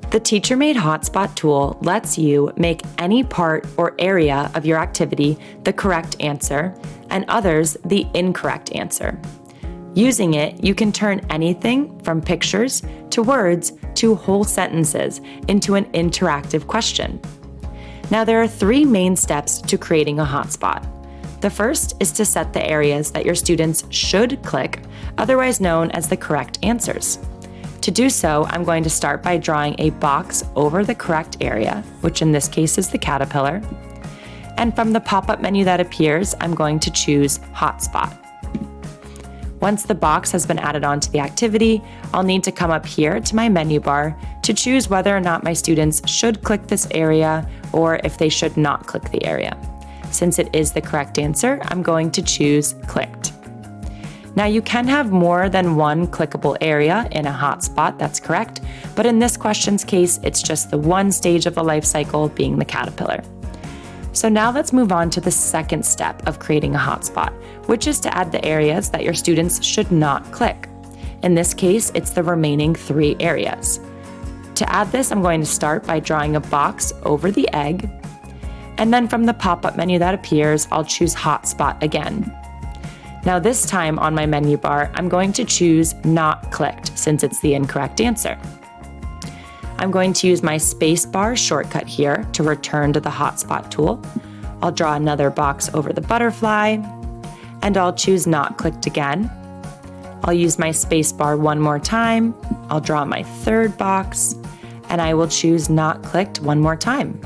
The TeacherMade Hotspot tool lets you make any part or area of your activity the correct answer and others the incorrect answer. Using it, you can turn anything from pictures to words to whole sentences into an interactive question. Now, there are 3 main steps to creating a hotspot. The first is to set the areas that your students should click, otherwise known as the correct answers. To do so, I'm going to start by drawing a box over the correct area, which in this case is the caterpillar. And from the pop-up menu that appears, I'm going to choose Hotspot. Once the box has been added onto the activity, I'll need to come up here to my menu bar to choose whether or not my students should click this area or if they should not click the area. Since it is the correct answer, I'm going to choose Clicked. Now, you can have more than one clickable area in a hotspot, that's correct, but in this question's case, it's just the one stage of the life cycle, being the caterpillar. So now let's move on to the second step of creating a hotspot, which is to add the areas that your students should not click. In this case, it's the remaining 3 areas. To add this, I'm going to start by drawing a box over the egg, and then from the pop-up menu that appears, I'll choose Hotspot again. Now this time on my menu bar, I'm going to choose Not Clicked since it's the incorrect answer. I'm going to use my spacebar shortcut here to return to the Hotspot tool. I'll draw another box over the butterfly, and I'll choose Not Clicked again. I'll use my spacebar one more time. I'll draw my third box, and I will choose Not Clicked one more time.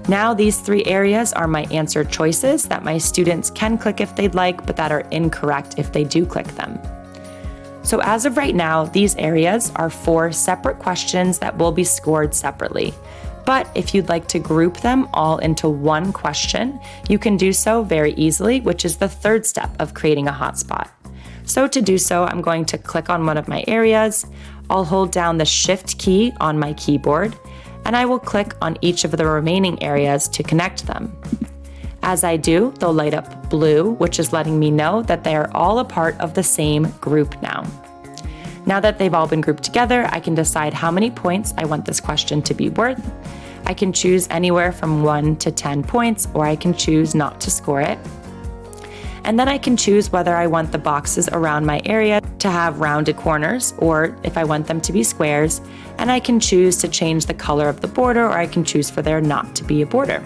Now these 3 areas are my answer choices that my students can click if they'd like, but that are incorrect if they do click them. So as of right now, these areas are 4 separate questions that will be scored separately. But if you'd like to group them all into one question, you can do so very easily, which is the 3rd step of creating a hotspot. So to do so, I'm going to click on one of my areas. I'll hold down the Shift key on my keyboard, and I will click on each of the remaining areas to connect them. As I do, they'll light up blue, which is letting me know that they are all a part of the same group now. Now that they've all been grouped together, I can decide how many points I want this question to be worth. I can choose anywhere from 1 to 10 points, or I can choose not to score it. And then I can choose whether I want the boxes around my area to have rounded corners or if I want them to be squares, and I can choose to change the color of the border, or I can choose for there not to be a border.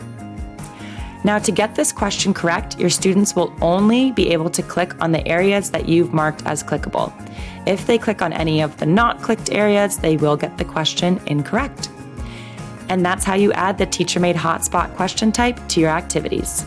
Now, to get this question correct, your students will only be able to click on the areas that you've marked as clickable. If they click on any of the not clicked areas, they will get the question incorrect. And that's how you add the TeacherMade Hotspot question type to your activities.